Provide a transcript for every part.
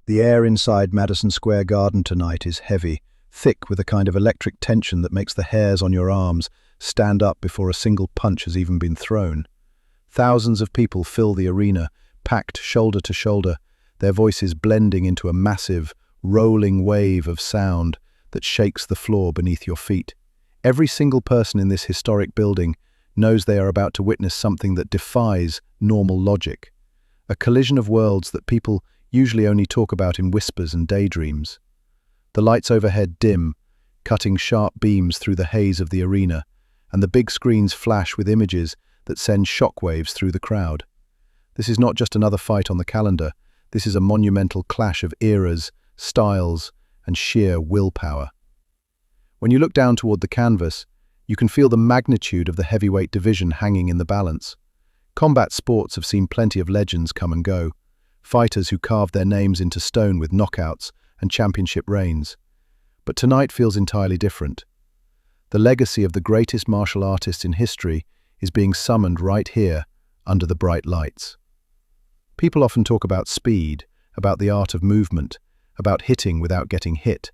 The air inside Madison Square Garden tonight is heavy, thick with a kind of electric tension that makes the hairs on your arms stand up before a single punch has even been thrown. Thousands of people fill the arena, packed shoulder to shoulder, their voices blending into a massive, rolling wave of sound that shakes the floor beneath your feet. Every single person in this historic building knows they are about to witness something that defies normal logic, a collision of worlds that people usually only talk about in whispers and daydreams. The lights overhead dim, cutting sharp beams through the haze of the arena, and the big screens flash with images that send shockwaves through the crowd. This is not just another fight on the calendar, this is a monumental clash of eras, styles, and sheer willpower. When you look down toward the canvas, you can feel the magnitude of the heavyweight division hanging in the balance. Combat sports have seen plenty of legends come and go, fighters who carved their names into stone with knockouts and championship reigns. But tonight feels entirely different. The legacy of the greatest martial artists in history is being summoned right here, under the bright lights. People often talk about speed, about the art of movement, about hitting without getting hit,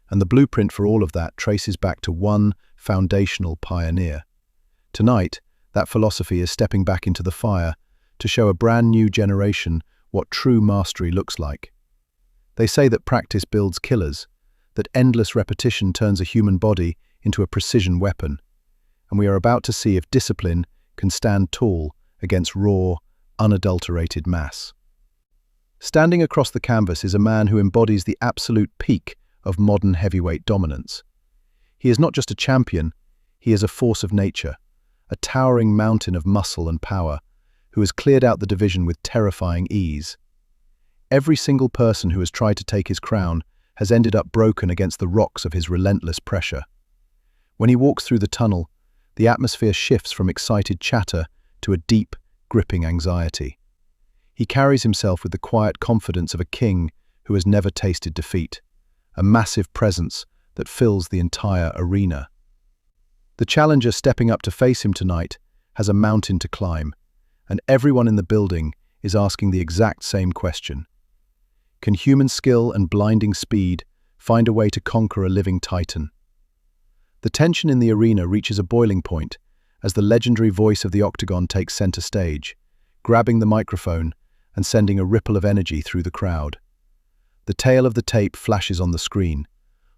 and the blueprint for all of that traces back to one foundational pioneer. Tonight, that philosophy is stepping back into the fire to show a brand new generation what true mastery looks like. They say that practice builds killers, that endless repetition turns a human body into a precision weapon, and we are about to see if discipline can stand tall against raw, unadulterated mass. Standing across the canvas is a man who embodies the absolute peak of modern heavyweight dominance. He is not just a champion, he is a force of nature, a towering mountain of muscle and power, who has cleared out the division with terrifying ease. Every single person who has tried to take his crown has ended up broken against the rocks of his relentless pressure. When he walks through the tunnel, the atmosphere shifts from excited chatter to a deep, gripping anxiety. He carries himself with the quiet confidence of a king who has never tasted defeat, a massive presence that fills the entire arena. The challenger stepping up to face him tonight has a mountain to climb, and everyone in the building is asking the exact same question. Can human skill and blinding speed find a way to conquer a living titan? The tension in the arena reaches a boiling point as the legendary voice of the octagon takes center stage, grabbing the microphone and sending a ripple of energy through the crowd. The tail of the tape flashes on the screen,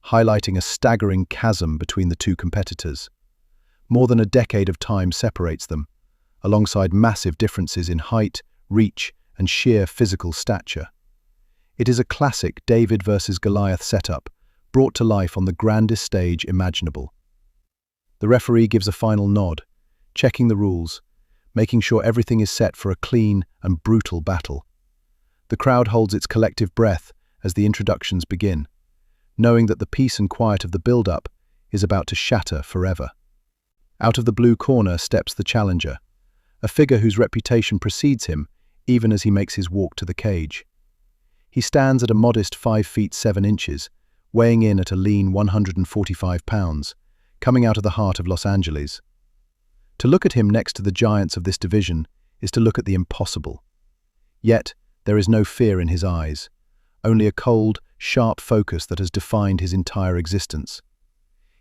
highlighting a staggering chasm between the two competitors. More than a decade of time separates them, alongside massive differences in height, reach, and sheer physical stature. It is a classic David versus Goliath setup, brought to life on the grandest stage imaginable. The referee gives a final nod, checking the rules, making sure everything is set for a clean and brutal battle. The crowd holds its collective breath as the introductions begin, knowing that the peace and quiet of the build-up is about to shatter forever. Out of the blue corner steps the challenger, a figure whose reputation precedes him even as he makes his walk to the cage. He stands at a modest 5 feet 7 inches, weighing in at a lean 145 pounds, coming out of the heart of Los Angeles. To look at him next to the giants of this division is to look at the impossible. Yet, there is no fear in his eyes, only a cold, sharp focus that has defined his entire existence.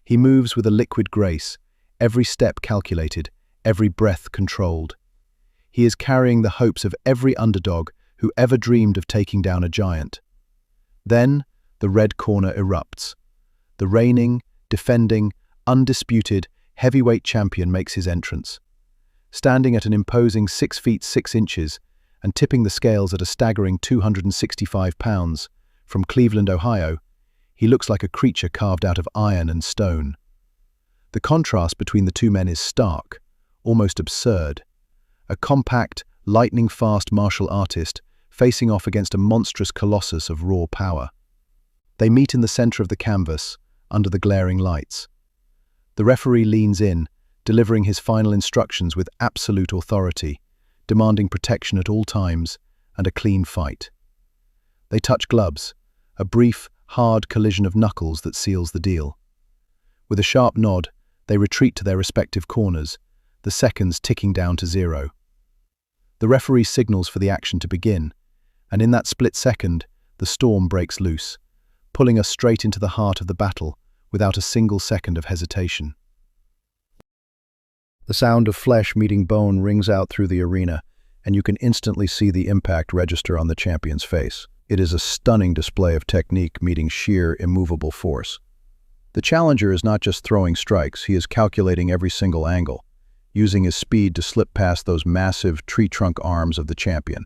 He moves with a liquid grace, every step calculated, every breath controlled. He is carrying the hopes of every underdog who ever dreamed of taking down a giant. Then, the red corner erupts. The reigning, defending, undisputed heavyweight champion makes his entrance. Standing at an imposing 6 feet 6 inches and tipping the scales at a staggering 265 pounds, from Cleveland, Ohio, he looks like a creature carved out of iron and stone. The contrast between the two men is stark, almost absurd. A compact, lightning-fast martial artist facing off against a monstrous colossus of raw power. They meet in the center of the canvas, under the glaring lights. The referee leans in, delivering his final instructions with absolute authority, demanding protection at all times and a clean fight. They touch gloves, a brief, hard collision of knuckles that seals the deal. With a sharp nod, they retreat to their respective corners, the seconds ticking down to 0. The referee signals for the action to begin, and in that split second, the storm breaks loose, pulling us straight into the heart of the battle without a single second of hesitation. The sound of flesh meeting bone rings out through the arena, and you can instantly see the impact register on the champion's face. It is a stunning display of technique meeting sheer, immovable force. The challenger is not just throwing strikes, he is calculating every single angle, using his speed to slip past those massive tree-trunk arms of the champion.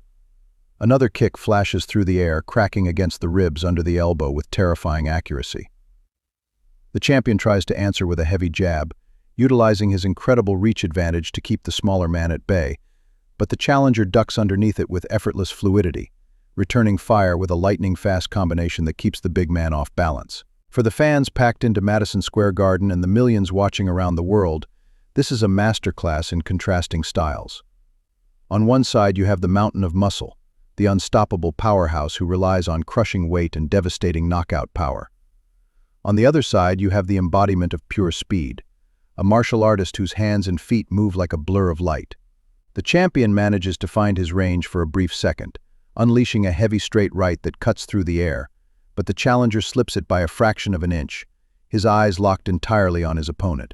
Another kick flashes through the air, cracking against the ribs under the elbow with terrifying accuracy. The champion tries to answer with a heavy jab, utilizing his incredible reach advantage to keep the smaller man at bay, but the challenger ducks underneath it with effortless fluidity, returning fire with a lightning-fast combination that keeps the big man off balance. For the fans packed into Madison Square Garden and the millions watching around the world, this is a masterclass in contrasting styles. On one side you have the mountain of muscle, the unstoppable powerhouse who relies on crushing weight and devastating knockout power. On the other side you have the embodiment of pure speed, a martial artist whose hands and feet move like a blur of light. The champion manages to find his range for a brief second, unleashing a heavy straight right that cuts through the air, but the challenger slips it by a fraction of an inch, his eyes locked entirely on his opponent.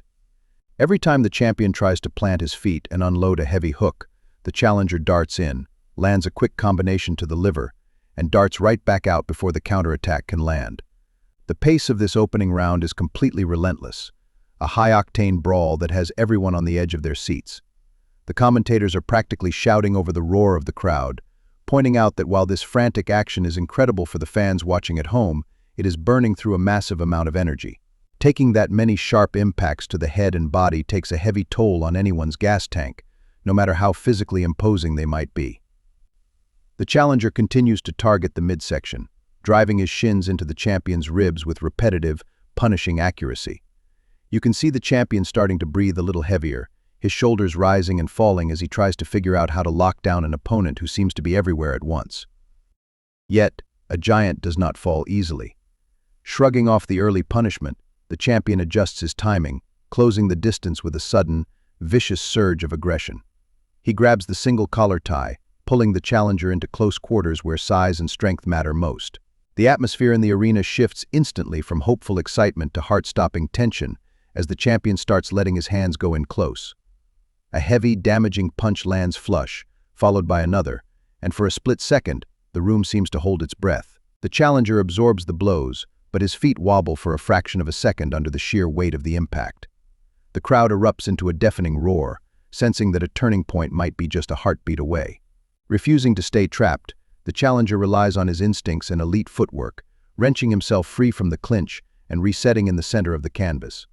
Every time the champion tries to plant his feet and unload a heavy hook, the challenger darts in, lands a quick combination to the liver, and darts right back out before the counterattack can land. The pace of this opening round is completely relentless, a high-octane brawl that has everyone on the edge of their seats. The commentators are practically shouting over the roar of the crowd, pointing out that while this frantic action is incredible for the fans watching at home, it is burning through a massive amount of energy. Taking that many sharp impacts to the head and body takes a heavy toll on anyone's gas tank, no matter how physically imposing they might be. The challenger continues to target the midsection, driving his shins into the champion's ribs with repetitive, punishing accuracy. You can see the champion starting to breathe a little heavier, his shoulders rising and falling as he tries to figure out how to lock down an opponent who seems to be everywhere at once. Yet, a giant does not fall easily. Shrugging off the early punishment, the champion adjusts his timing, closing the distance with a sudden, vicious surge of aggression. He grabs the single collar tie, pulling the challenger into close quarters where size and strength matter most. The atmosphere in the arena shifts instantly from hopeful excitement to heart-stopping tension as the champion starts letting his hands go in close. A heavy, damaging punch lands flush, followed by another, and for a split second, the room seems to hold its breath. The challenger absorbs the blows, but his feet wobble for a fraction of a second under the sheer weight of the impact. The crowd erupts into a deafening roar, sensing that a turning point might be just a heartbeat away. Refusing to stay trapped, the challenger relies on his instincts and elite footwork, wrenching himself free from the clinch and resetting in the center of the canvas.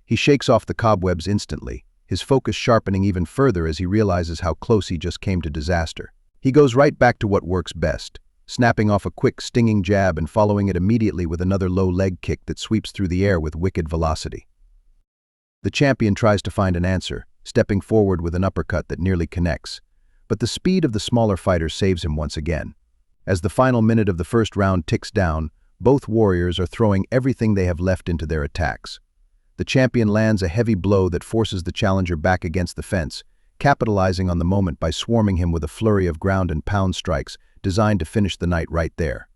He shakes off the cobwebs instantly, his focus sharpening even further as he realizes how close he just came to disaster. He goes right back to what works best, snapping off a quick, stinging jab and following it immediately with another low leg kick that sweeps through the air with wicked velocity. The champion tries to find an answer, stepping forward with an uppercut that nearly connects, but the speed of the smaller fighter saves him once again. As the final minute of the first round ticks down, both warriors are throwing everything they have left into their attacks. The champion lands a heavy blow that forces the challenger back against the fence, capitalizing on the moment by swarming him with a flurry of ground and pound strikes designed to finish the night right there.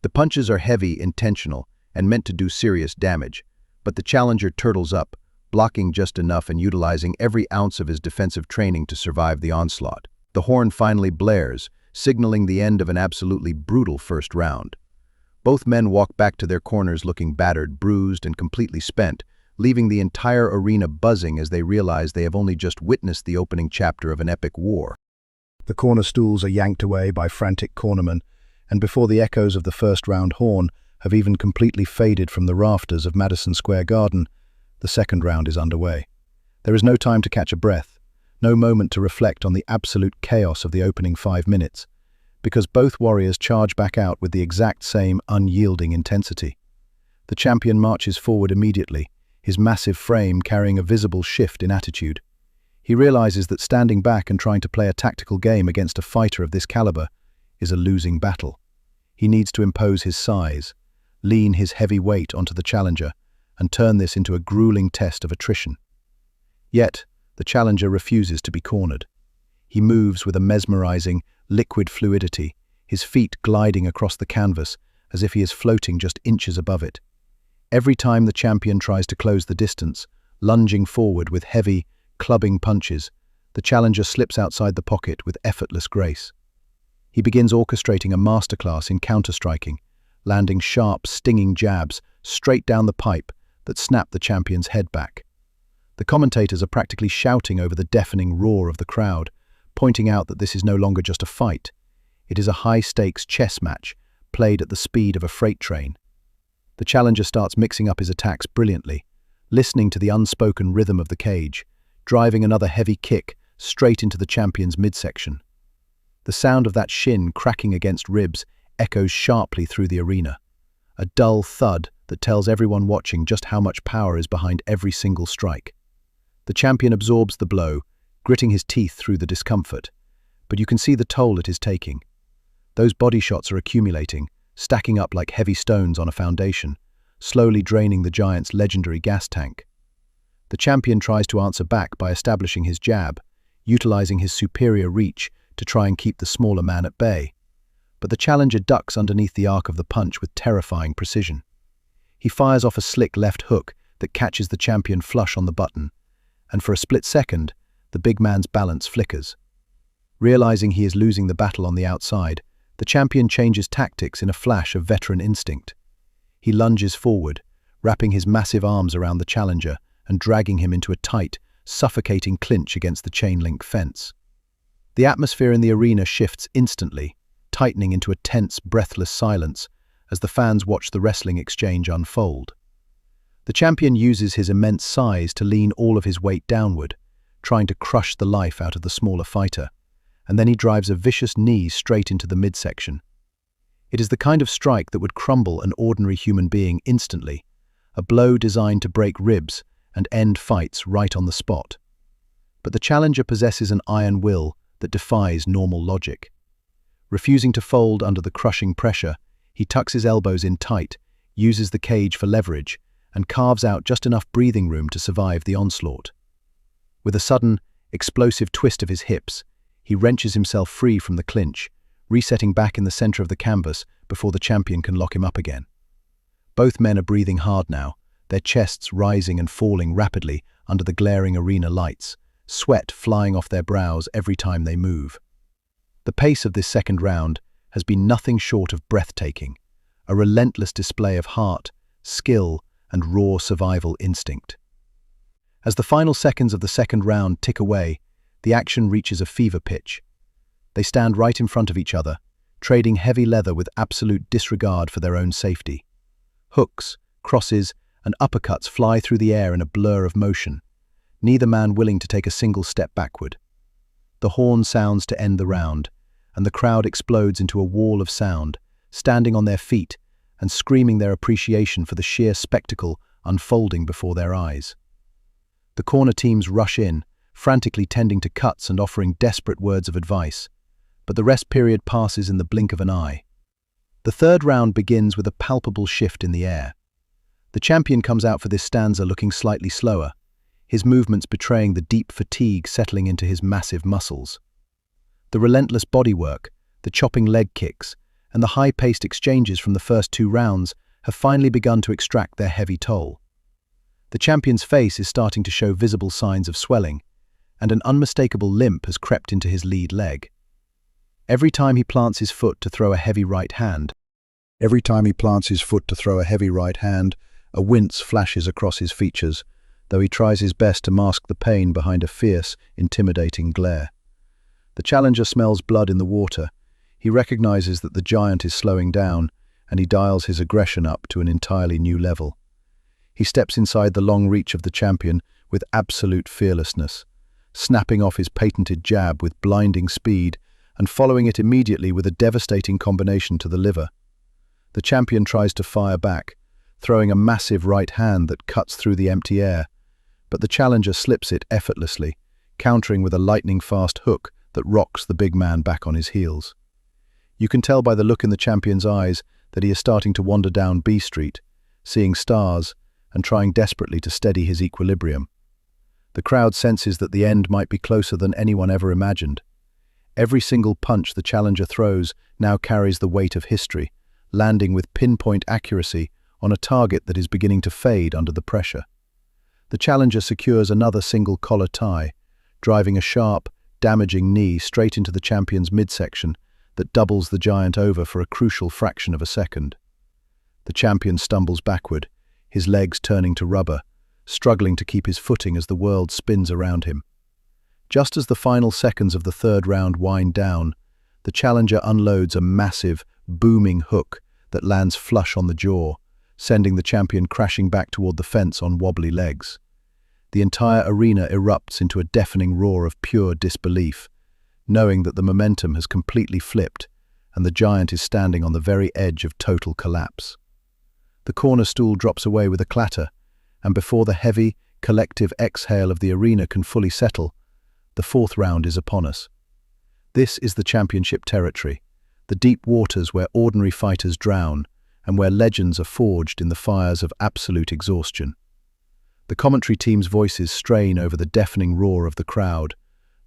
The punches are heavy, intentional, and meant to do serious damage, but the challenger turtles up, blocking just enough and utilizing every ounce of his defensive training to survive the onslaught. The horn finally blares, signaling the end of an absolutely brutal first round. Both men walk back to their corners looking battered, bruised, and completely spent, leaving the entire arena buzzing as they realize they have only just witnessed the opening chapter of an epic war. The corner stools are yanked away by frantic cornermen, and before the echoes of the first round horn have even completely faded from the rafters of Madison Square Garden, the second round is underway. There is no time to catch a breath, no moment to reflect on the absolute chaos of the opening 5 minutes, because both warriors charge back out with the exact same unyielding intensity. The champion marches forward immediately, his massive frame carrying a visible shift in attitude. He realizes that standing back and trying to play a tactical game against a fighter of this caliber is a losing battle. He needs to impose his size, lean his heavy weight onto the challenger, and turn this into a grueling test of attrition. Yet, the challenger refuses to be cornered. He moves with a mesmerizing, liquid fluidity, his feet gliding across the canvas as if he is floating just inches above it. Every time the champion tries to close the distance, lunging forward with heavy, clubbing punches, the challenger slips outside the pocket with effortless grace. He begins orchestrating a masterclass in counter-striking, landing sharp, stinging jabs straight down the pipe that snap the champion's head back. The commentators are practically shouting over the deafening roar of the crowd, pointing out that this is no longer just a fight. It is a high-stakes chess match, played at the speed of a freight train. The challenger starts mixing up his attacks brilliantly, listening to the unspoken rhythm of the cage, driving another heavy kick straight into the champion's midsection. The sound of that shin cracking against ribs echoes sharply through the arena, a dull thud that tells everyone watching just how much power is behind every single strike. The champion absorbs the blow, gritting his teeth through the discomfort, but you can see the toll it is taking. Those body shots are accumulating, stacking up like heavy stones on a foundation, slowly draining the giant's legendary gas tank. The champion tries to answer back by establishing his jab, utilizing his superior reach to try and keep the smaller man at bay. But the challenger ducks underneath the arc of the punch with terrifying precision. He fires off a slick left hook that catches the champion flush on the button, and for a split second, the big man's balance flickers. Realizing he is losing the battle on the outside, the champion changes tactics in a flash of veteran instinct. He lunges forward, wrapping his massive arms around the challenger and dragging him into a tight, suffocating clinch against the chain-link fence. The atmosphere in the arena shifts instantly, tightening into a tense, breathless silence as the fans watch the wrestling exchange unfold. The champion uses his immense size to lean all of his weight downward, trying to crush the life out of the smaller fighter, and then he drives a vicious knee straight into the midsection. It is the kind of strike that would crumble an ordinary human being instantly, a blow designed to break ribs and end fights right on the spot. But the challenger possesses an iron will that defies normal logic. Refusing to fold under the crushing pressure, he tucks his elbows in tight, uses the cage for leverage, and carves out just enough breathing room to survive the onslaught. With a sudden, explosive twist of his hips, he wrenches himself free from the clinch, resetting back in the center of the canvas before the champion can lock him up again. Both men are breathing hard now, their chests rising and falling rapidly under the glaring arena lights, sweat flying off their brows every time they move. The pace of this second round has been nothing short of breathtaking, a relentless display of heart, skill, and raw survival instinct. As the final seconds of the second round tick away, the action reaches a fever pitch. They stand right in front of each other, trading heavy leather with absolute disregard for their own safety. Hooks, crosses, and uppercuts fly through the air in a blur of motion, neither man willing to take a single step backward. The horn sounds to end the round, and the crowd explodes into a wall of sound, standing on their feet and screaming their appreciation for the sheer spectacle unfolding before their eyes. The corner teams rush in, frantically tending to cuts and offering desperate words of advice, but the rest period passes in the blink of an eye. The third round begins with a palpable shift in the air. The champion comes out for this stanza looking slightly slower, his movements betraying the deep fatigue settling into his massive muscles. The relentless bodywork, the chopping leg kicks, and the high-paced exchanges from the first two rounds have finally begun to extract their heavy toll. The champion's face is starting to show visible signs of swelling, and an unmistakable limp has crept into his lead leg. Every time he plants his foot to throw a heavy right hand, a wince flashes across his features, though he tries his best to mask the pain behind a fierce, intimidating glare. The challenger smells blood in the water. He recognizes that the giant is slowing down, and he dials his aggression up to an entirely new level. He steps inside the long reach of the champion with absolute fearlessness, snapping off his patented jab with blinding speed and following it immediately with a devastating combination to the liver. The champion tries to fire back, throwing a massive right hand that cuts through the empty air, but the challenger slips it effortlessly, countering with a lightning-fast hook that rocks the big man back on his heels. You can tell by the look in the champion's eyes that he is starting to wander down B Street, seeing stars and trying desperately to steady his equilibrium. The crowd senses that the end might be closer than anyone ever imagined. Every single punch the challenger throws now carries the weight of history, landing with pinpoint accuracy on a target that is beginning to fade under the pressure. The challenger secures another single collar tie, driving a sharp, damaging knee straight into the champion's midsection that doubles the giant over for a crucial fraction of a second. The champion stumbles backward, his legs turning to rubber, struggling to keep his footing as the world spins around him. Just as the final seconds of the third round wind down, the challenger unloads a massive, booming hook that lands flush on the jaw, sending the champion crashing back toward the fence on wobbly legs. The entire arena erupts into a deafening roar of pure disbelief, knowing that the momentum has completely flipped and the giant is standing on the very edge of total collapse. The corner stool drops away with a clatter, and before the heavy, collective exhale of the arena can fully settle, the fourth round is upon us. This is the championship territory, the deep waters where ordinary fighters drown and where legends are forged in the fires of absolute exhaustion. The commentary team's voices strain over the deafening roar of the crowd,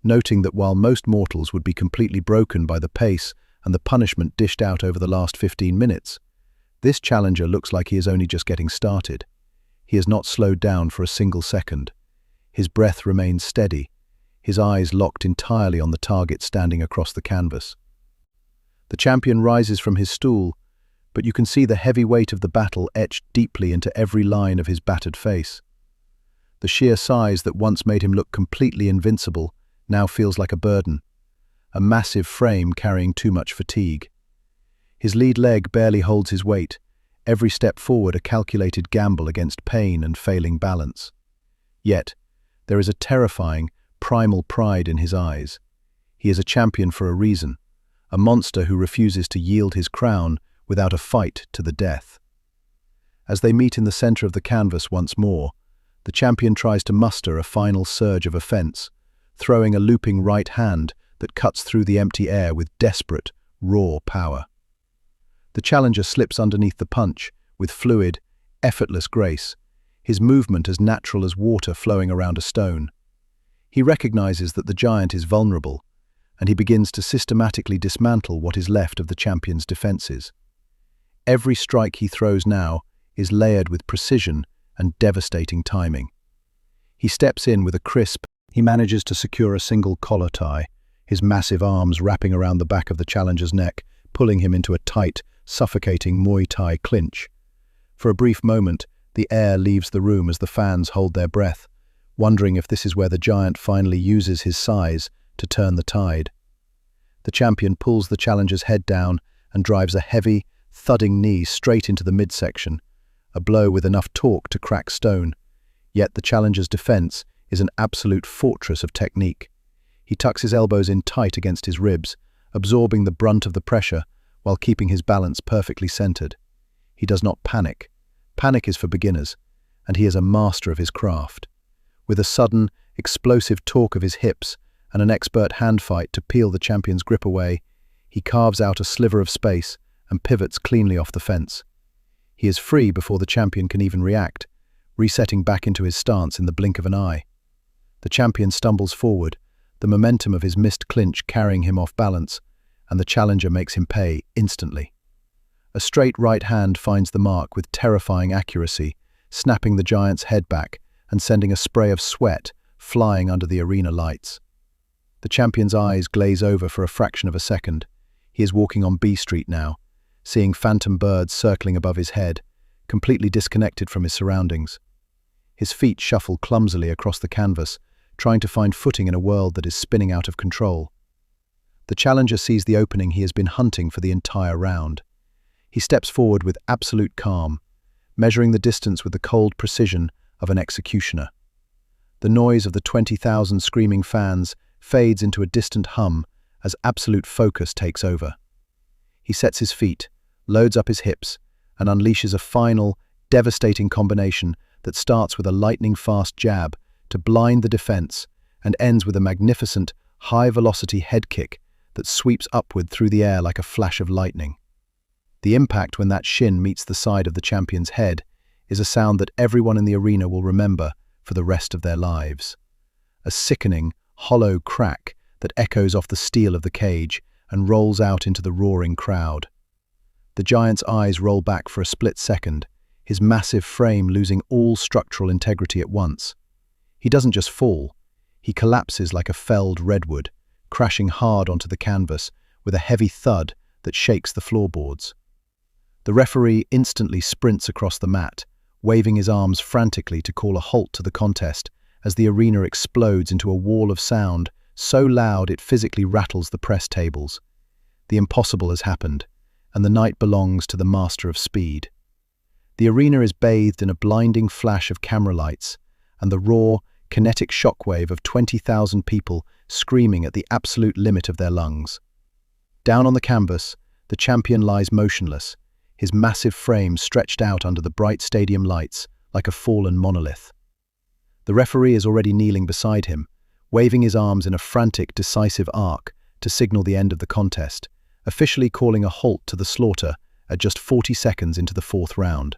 noting that while most mortals would be completely broken by the pace and the punishment dished out over the last 15 minutes, this challenger looks like he is only just getting started. He has not slowed down for a single second. His breath remains steady, his eyes locked entirely on the target standing across the canvas. The champion rises from his stool, but you can see the heavy weight of the battle etched deeply into every line of his battered face. The sheer size that once made him look completely invincible now feels like a burden, a massive frame carrying too much fatigue. His lead leg barely holds his weight, every step forward a calculated gamble against pain and failing balance. Yet, there is a terrifying, primal pride in his eyes. He is a champion for a reason, a monster who refuses to yield his crown without a fight to the death. As they meet in the center of the canvas once more, the champion tries to muster a final surge of offense, throwing a looping right hand that cuts through the empty air with desperate, raw power. The challenger slips underneath the punch with fluid, effortless grace, his movement as natural as water flowing around a stone. He recognizes that the giant is vulnerable, and he begins to systematically dismantle what is left of the champion's defenses. Every strike he throws now is layered with precision and devastating timing. He steps in with a crisp. He manages to secure a single collar tie, his massive arms wrapping around the back of the challenger's neck, pulling him into a tight, suffocating Muay Thai clinch. For a brief moment, the air leaves the room as the fans hold their breath, wondering if this is where the giant finally uses his size to turn the tide. The champion pulls the challenger's head down and drives a heavy, thudding knee straight into the midsection, a blow with enough torque to crack stone. Yet the challenger's defense is an absolute fortress of technique. He tucks his elbows in tight against his ribs, absorbing the brunt of the pressure while keeping his balance perfectly centered. He does not panic. Panic is for beginners, and he is a master of his craft. With a sudden, explosive torque of his hips and an expert hand fight to peel the champion's grip away, he carves out a sliver of space and pivots cleanly off the fence. He is free before the champion can even react, resetting back into his stance in the blink of an eye. The champion stumbles forward, the momentum of his missed clinch carrying him off balance, and the challenger makes him pay instantly. A straight right hand finds the mark with terrifying accuracy, snapping the giant's head back and sending a spray of sweat flying under the arena lights. The champion's eyes glaze over for a fraction of a second. He is walking on B Street now, seeing phantom birds circling above his head, completely disconnected from his surroundings. His feet shuffle clumsily across the canvas, trying to find footing in a world that is spinning out of control. The challenger sees the opening he has been hunting for the entire round. He steps forward with absolute calm, measuring the distance with the cold precision of an executioner. The noise of the 20,000 screaming fans fades into a distant hum as absolute focus takes over. He sets his feet, loads up his hips, and unleashes a final, devastating combination that starts with a lightning-fast jab to blind the defense and ends with a magnificent, high-velocity head kick that sweeps upward through the air like a flash of lightning. The impact when that shin meets the side of the champion's head is a sound that everyone in the arena will remember for the rest of their lives. A sickening, hollow crack that echoes off the steel of the cage and rolls out into the roaring crowd. The giant's eyes roll back for a split second, his massive frame losing all structural integrity at once. He doesn't just fall, he collapses like a felled redwood, crashing hard onto the canvas with a heavy thud that shakes the floorboards. The referee instantly sprints across the mat, waving his arms frantically to call a halt to the contest as the arena explodes into a wall of sound so loud it physically rattles the press tables. The impossible has happened, and the night belongs to the master of speed. The arena is bathed in a blinding flash of camera lights, and the raw, kinetic shockwave of 20,000 people screaming at the absolute limit of their lungs. Down on the canvas, the champion lies motionless, his massive frame stretched out under the bright stadium lights like a fallen monolith. The referee is already kneeling beside him, waving his arms in a frantic, decisive arc to signal the end of the contest, officially calling a halt to the slaughter at just 40 seconds into the fourth round.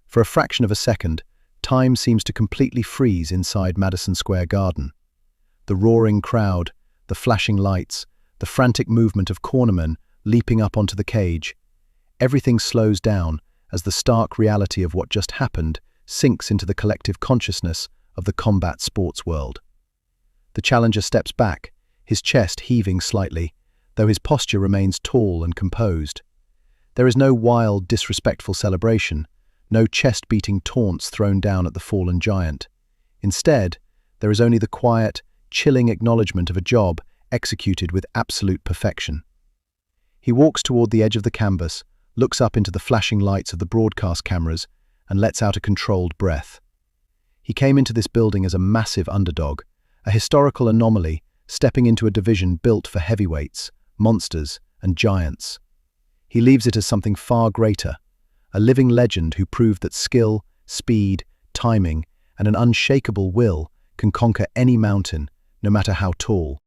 For a fraction of a second, time seems to completely freeze inside Madison Square Garden. The roaring crowd, the flashing lights, the frantic movement of cornermen leaping up onto the cage. Everything slows down as the stark reality of what just happened sinks into the collective consciousness of the combat sports world. The challenger steps back, his chest heaving slightly, though his posture remains tall and composed. There is no wild, disrespectful celebration, no chest-beating taunts thrown down at the fallen giant. Instead, there is only the quiet, chilling acknowledgement of a job executed with absolute perfection. He walks toward the edge of the canvas, looks up into the flashing lights of the broadcast cameras, and lets out a controlled breath. He came into this building as a massive underdog, a historical anomaly, stepping into a division built for heavyweights, monsters, and giants. He leaves it as something far greater, a living legend who proved that skill, speed, timing, and an unshakable will can conquer any mountain, no matter how tall.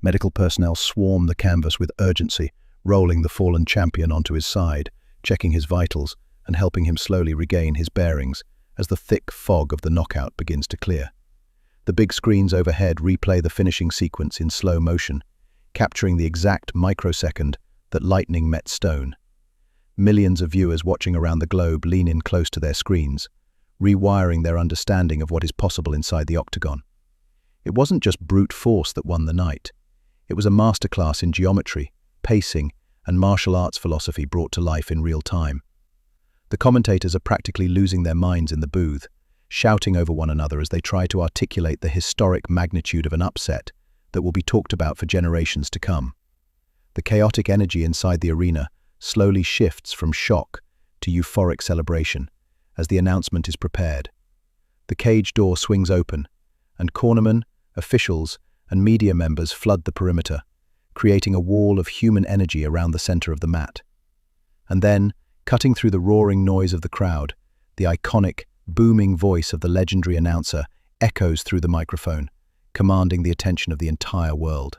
Medical personnel swarm the canvas with urgency, rolling the fallen champion onto his side, checking his vitals, and helping him slowly regain his bearings as the thick fog of the knockout begins to clear. The big screens overhead replay the finishing sequence in slow motion, capturing the exact microsecond that lightning met stone. Millions of viewers watching around the globe lean in close to their screens, rewiring their understanding of what is possible inside the octagon. It wasn't just brute force that won the night. It was a masterclass in geometry, pacing, and martial arts philosophy brought to life in real time. The commentators are practically losing their minds in the booth, shouting over one another as they try to articulate the historic magnitude of an upset that will be talked about for generations to come. The chaotic energy inside the arena slowly shifts from shock to euphoric celebration as the announcement is prepared. The cage door swings open, and cornermen, officials, and media members flood the perimeter, creating a wall of human energy around the center of the mat. And then, cutting through the roaring noise of the crowd, the iconic, booming voice of the legendary announcer echoes through the microphone, commanding the attention of the entire world.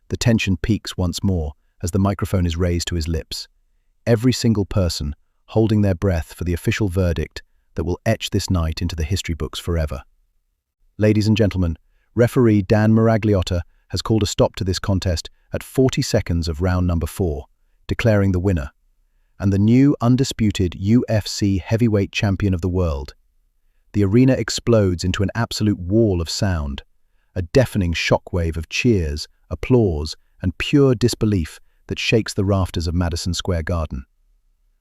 The tension peaks once more as the microphone is raised to his lips, every single person holding their breath for the official verdict that will etch this night into the history books forever. Ladies and gentlemen, referee Dan Miragliotta has called a stop to this contest at 40 seconds of round number 4, declaring the winner, and the new undisputed UFC heavyweight champion of the world. The arena explodes into an absolute wall of sound, a deafening shockwave of cheers, applause, and pure disbelief that shakes the rafters of Madison Square Garden.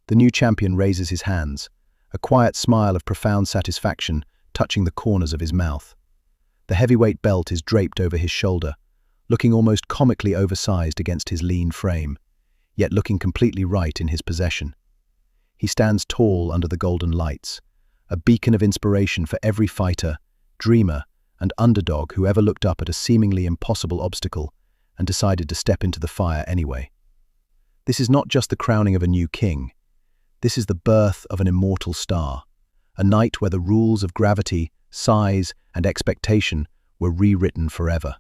The new champion raises his hands, a quiet smile of profound satisfaction touching the corners of his mouth. The heavyweight belt is draped over his shoulder, looking almost comically oversized against his lean frame, yet looking completely right in his possession. He stands tall under the golden lights, a beacon of inspiration for every fighter, dreamer, and underdog who ever looked up at a seemingly impossible obstacle and decided to step into the fire anyway. This is not just the crowning of a new king. This is the birth of an immortal star, a night where the rules of gravity, size, and expectation were rewritten forever.